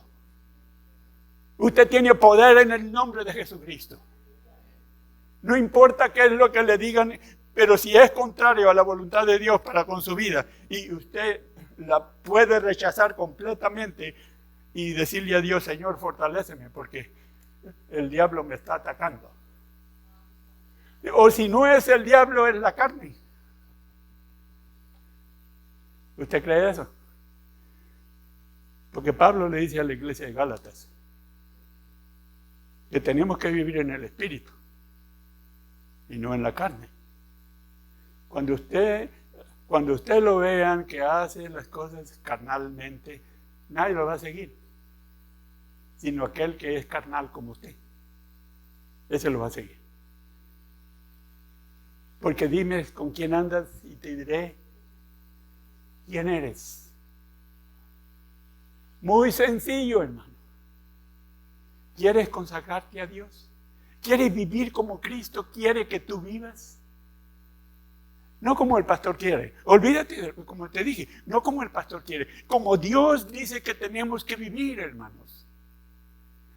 Usted tiene poder en el nombre de Jesucristo. No importa qué es lo que le digan, pero si es contrario a la voluntad de Dios para con su vida y usted la puede rechazar completamente y decirle a Dios, Señor, fortaléceme porque el diablo me está atacando. O si no es el diablo, es la carne. ¿Usted cree eso? Porque Pablo le dice a la iglesia de Gálatas que tenemos que vivir en el espíritu y no en la carne. Cuando usted lo vean que hace las cosas carnalmente, nadie lo va a seguir, sino aquel que es carnal como usted. Ese lo va a seguir. Porque dime con quién andas y te diré quién eres. Muy sencillo, hermano. ¿Quieres consagrarte a Dios? ¿Quieres vivir como Cristo quiere que tú vivas? No como el pastor quiere. Olvídate, como te dije, no como el pastor quiere. Como Dios dice que tenemos que vivir, hermanos.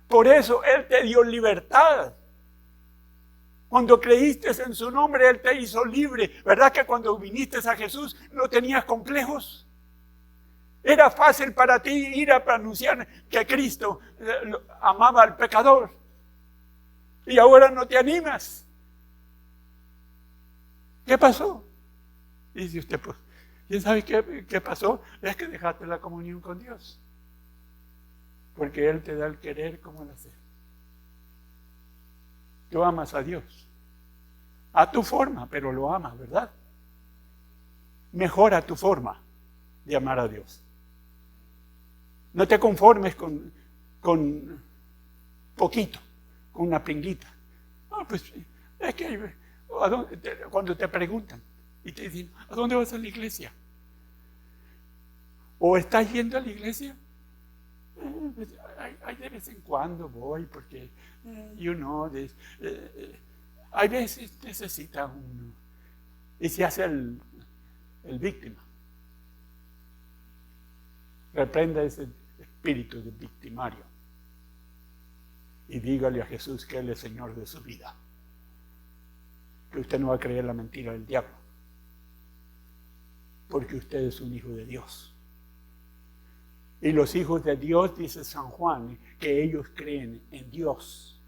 Por eso Él te dio libertad. Cuando creíste en su nombre, Él te hizo libre. ¿Verdad que cuando viniste a Jesús no tenías complejos? Era fácil para ti ir a anunciar que Cristo amaba al pecador. Y ahora no te animas. ¿Qué pasó? Dice usted, pues, ¿quién sabe qué pasó? Es que dejaste la comunión con Dios. Porque Él te da el querer como el hacer. Tú amas a Dios. A tu forma, pero lo amas, ¿verdad? Mejora tu forma de amar a Dios. No te conformes con poquito, con una pinguita. Pues es que cuando te preguntan y te dicen, ¿a dónde vas a la iglesia? ¿O estás yendo a la iglesia? Hay de vez en cuando voy porque, hay veces necesita uno. Y se hace el víctima. Reprenda ese espíritu de victimario. Y dígale a Jesús que Él es Señor de su vida. Que usted no va a creer la mentira del diablo. Porque usted es un hijo de Dios. Y los hijos de Dios, dice San Juan, que ellos creen en Dios.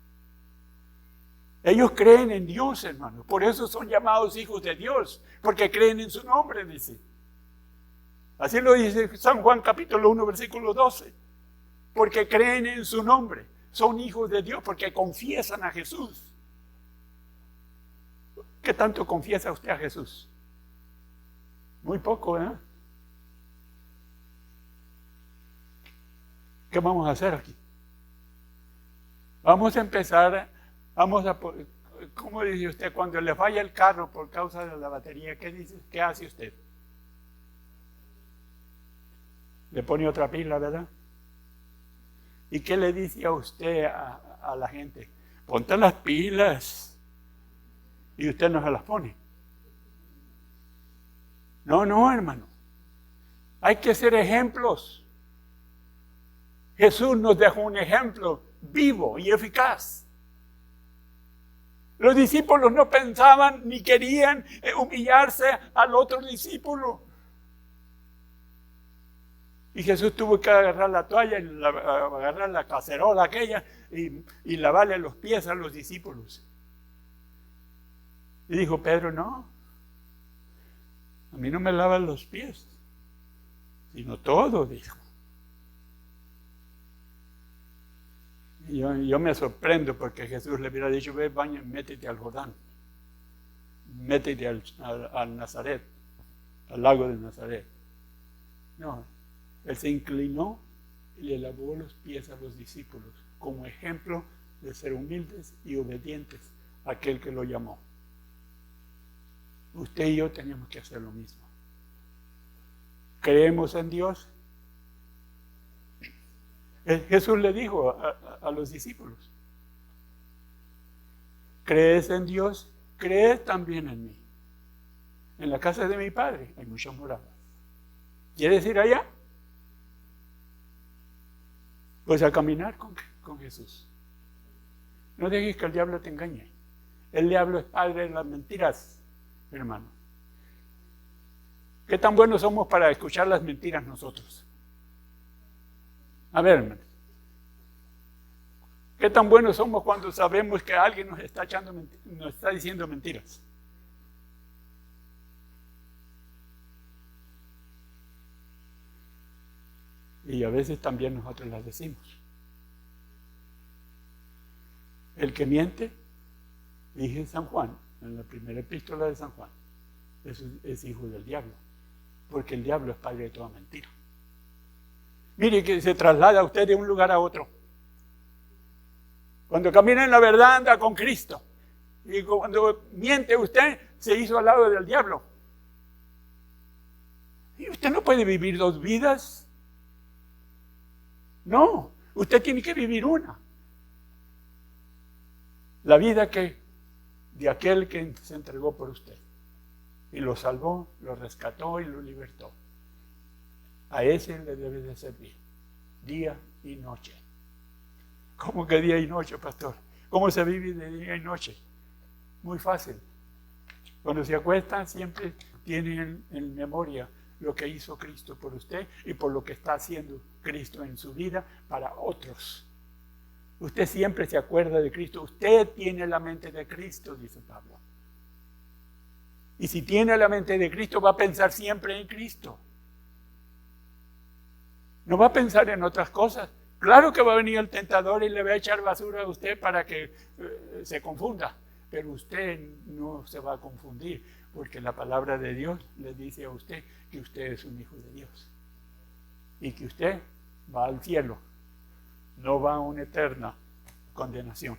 Ellos creen en Dios, hermano. Por eso son llamados hijos de Dios. Porque creen en su nombre, dice. Así lo dice San Juan capítulo 1, versículo 12. Porque creen en su nombre. Son hijos de Dios porque confiesan a Jesús. ¿Qué tanto confiesa usted a Jesús? Muy poco, ¿eh? ¿Qué vamos a hacer aquí? Vamos a empezar, ¿cómo dice usted? Cuando le falla el carro por causa de la batería, ¿qué dice? ¿Qué hace usted? Le pone otra pila, ¿verdad? ¿Y qué le dice a usted a la gente? Ponte las pilas. Y usted no se las pone. No, hermano. Hay que ser ejemplos. Jesús nos dejó un ejemplo vivo y eficaz. Los discípulos no pensaban ni querían humillarse al otro discípulo. Y Jesús tuvo que agarrar la toalla, agarrar la cacerola aquella y lavarle los pies a los discípulos. Y dijo Pedro, no, a mí no me lavan los pies, sino todo, dijo. Y yo me sorprendo porque Jesús le hubiera dicho, ve, baña, métete al Jordán, métete al Nazaret. al lago de Nazaret. No, Él se inclinó y le lavó los pies a los discípulos como ejemplo de ser humildes y obedientes a aquel que lo llamó. Usted y yo tenemos que hacer lo mismo. ¿Creemos en Dios? Jesús le dijo a los discípulos: ¿crees en Dios? Creed también en mí. En la casa de mi Padre hay muchas moradas. ¿Quieres ir allá? Pues a caminar con Jesús. No dejes que el diablo te engañe. El diablo es padre de las mentiras, hermano. ¿Qué tan buenos somos para escuchar las mentiras nosotros? A ver, hermano. ¿Qué tan buenos somos cuando sabemos que alguien nos está diciendo mentiras? Y a veces también nosotros las decimos. El que miente, dije en San Juan, en la primera epístola de San Juan, es hijo del diablo, porque el diablo es padre de toda mentira. Mire que se traslada usted de un lugar a otro. Cuando camina en la verdad, anda con Cristo. Y cuando miente usted, se hizo al lado del diablo. Y usted no puede vivir dos vidas. No, usted tiene que vivir una. La vida de aquel que se entregó por usted. Y lo salvó, lo rescató y lo libertó. A ese le debe de servir, día y noche. ¿Cómo que día y noche, pastor? ¿Cómo se vive de día y noche? Muy fácil. Cuando se acuesta, siempre tiene en memoria lo que hizo Cristo por usted y por lo que está haciendo Cristo en su vida para otros. Usted siempre se acuerda de Cristo. Usted tiene la mente de Cristo, dice Pablo. Y si tiene la mente de Cristo, va a pensar siempre en Cristo. No va a pensar en otras cosas. Claro que va a venir el tentador y le va a echar basura a usted para que se confunda. Pero usted no se va a confundir, porque la palabra de Dios le dice a usted que usted es un hijo de Dios. Y que usted va al cielo, no va a una eterna condenación.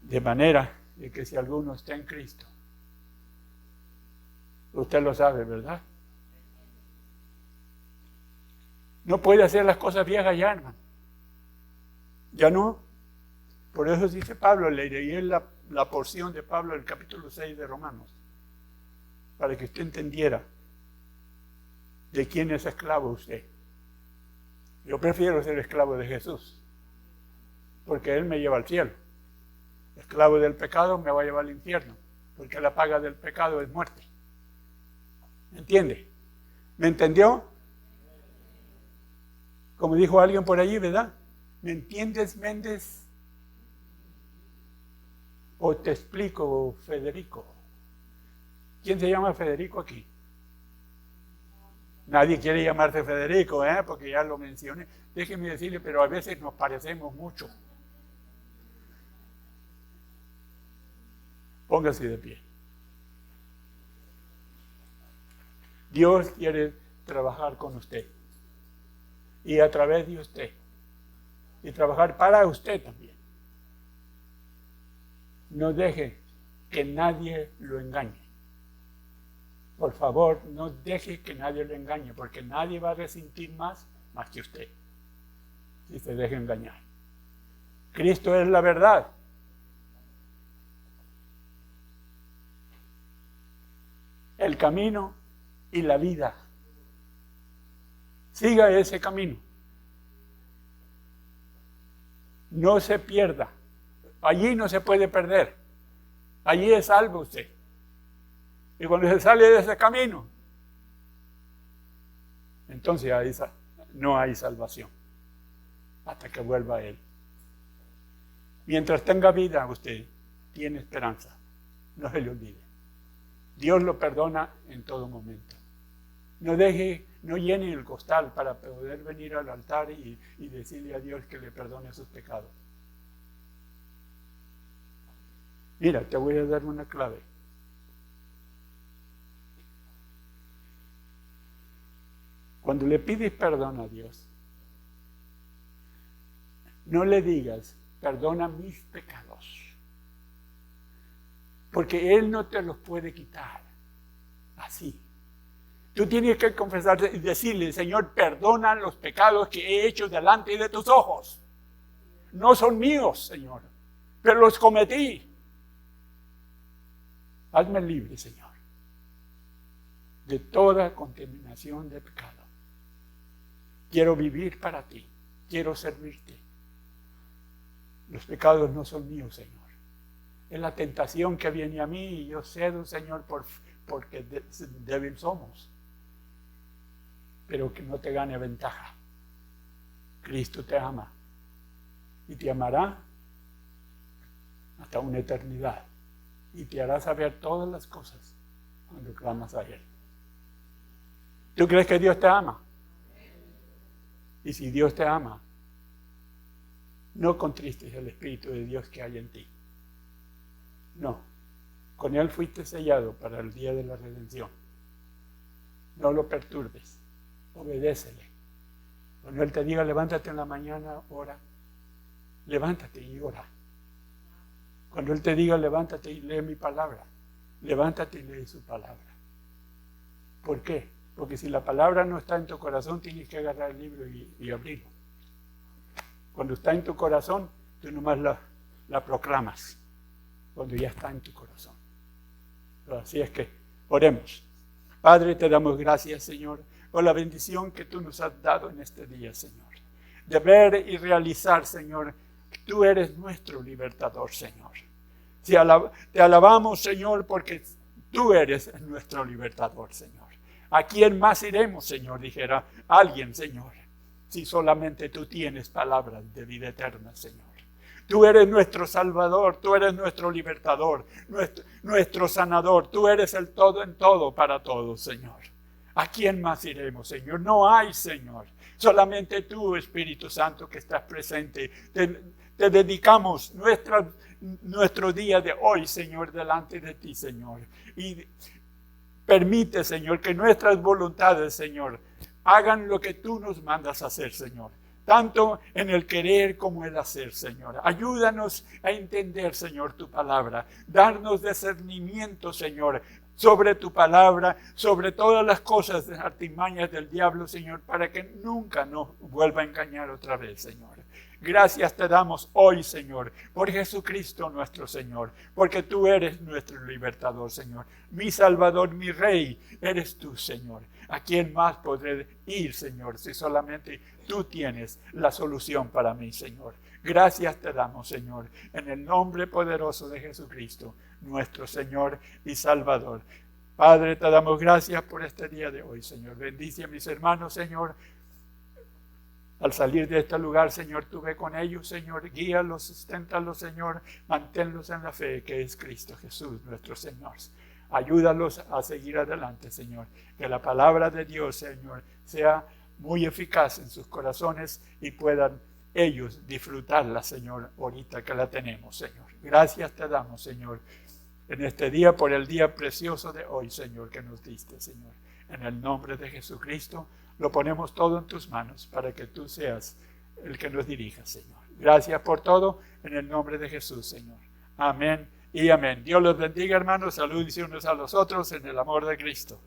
De manera de que si alguno está en Cristo, usted lo sabe, ¿verdad? No puede hacer las cosas viejas ya, hermano. Ya no. Por eso dice Pablo, le leí la porción de Pablo del capítulo 6 de Romanos, para que usted entendiera de quién es esclavo usted. Yo prefiero ser esclavo de Jesús, porque Él me lleva al cielo. Esclavo del pecado me va a llevar al infierno, porque la paga del pecado es muerte. ¿Entiende? ¿Me entendió? Como dijo alguien por allí, ¿verdad? ¿Me entiendes, Méndez? O te explico, Federico. ¿Quién se llama Federico aquí? Nadie quiere llamarse Federico, porque ya lo mencioné. Déjeme decirle, pero a veces nos parecemos mucho. Póngase de pie. Dios quiere trabajar con usted. Y a través de usted. Y trabajar para usted también. No deje que nadie lo engañe. Por favor, no deje que nadie lo engañe, porque nadie va a resentir más que usted, si se deja engañar. Cristo es la verdad. El camino y la vida. Siga ese camino. No se pierda. Allí no se puede perder. Allí es salvo usted. Y cuando se sale de ese camino, entonces no hay salvación hasta que vuelva a Él. Mientras tenga vida, usted tiene esperanza. No se le olvide. Dios lo perdona en todo momento. No llene el costal para poder venir al altar y decirle a Dios que le perdone sus pecados. Mira, te voy a dar una clave. Cuando le pides perdón a Dios, no le digas, perdona mis pecados, porque Él no te los puede quitar así. Tú tienes que confesarte y decirle, Señor, perdona los pecados que he hecho delante de tus ojos. No son míos, Señor, pero los cometí. Hazme libre, Señor, de toda contaminación de pecado. Quiero vivir para ti, quiero servirte. Los pecados no son míos, Señor. Es la tentación que viene a mí y yo cedo, Señor, porque débil somos. Pero que no te gane ventaja. Cristo te ama y te amará hasta una eternidad y te hará saber todas las cosas cuando clamas a Él. ¿Tú crees que Dios te ama? Y si Dios te ama, no contristes el Espíritu de Dios que hay en ti. No, con Él fuiste sellado para el día de la redención. No lo perturbes, obedécele. Cuando Él te diga, levántate en la mañana, ora, levántate y ora. Cuando Él te diga, levántate y lee mi palabra, levántate y lee su palabra. ¿Por qué? Porque si la palabra no está en tu corazón, tienes que agarrar el libro y abrirlo. Cuando está en tu corazón, tú nomás la proclamas. Cuando ya está en tu corazón. Así es que oremos. Padre, te damos gracias, Señor, por la bendición que tú nos has dado en este día, Señor. De ver y realizar, Señor, que tú eres nuestro libertador, Señor. Te alabamos, Señor, porque tú eres nuestro libertador, Señor. ¿A quién más iremos, Señor? Dijera alguien, Señor, si solamente tú tienes palabras de vida eterna, Señor. Tú eres nuestro Salvador, tú eres nuestro libertador, nuestro sanador. Tú eres el todo en todo para todos, Señor. ¿A quién más iremos, Señor? No hay, Señor. Solamente tú, Espíritu Santo, que estás presente. Te dedicamos nuestro día de hoy, Señor, delante de ti, Señor. Y permite, Señor, que nuestras voluntades, Señor, hagan lo que tú nos mandas a hacer, Señor. Tanto en el querer como el hacer, Señor. Ayúdanos a entender, Señor, tu palabra. Darnos discernimiento, Señor, sobre tu palabra, sobre todas las cosas, artimañas del diablo, Señor, para que nunca nos vuelva a engañar otra vez, Señor. Gracias te damos hoy, Señor, por Jesucristo nuestro Señor, porque tú eres nuestro libertador, Señor. Mi Salvador, mi Rey, eres tú, Señor. ¿A quién más podré ir, Señor, si solamente tú tienes la solución para mí, Señor? Gracias te damos, Señor, en el nombre poderoso de Jesucristo, nuestro Señor y Salvador. Padre, te damos gracias por este día de hoy, Señor. Bendice a mis hermanos, Señor. Al salir de este lugar, Señor, tú ve con ellos, Señor. Guíalos, susténtalos, Señor. Manténlos en la fe que es Cristo Jesús, nuestro Señor. Ayúdalos a seguir adelante, Señor. Que la palabra de Dios, Señor, sea muy eficaz en sus corazones y puedan ellos disfrutarla, Señor, ahorita que la tenemos, Señor. Gracias te damos, Señor, en este día por el día precioso de hoy, Señor, que nos diste, Señor. En el nombre de Jesucristo, lo ponemos todo en tus manos para que tú seas el que nos dirija, Señor. Gracias por todo, en el nombre de Jesús, Señor. Amén y amén. Dios los bendiga, hermanos. Salúdense unos a los otros en el amor de Cristo.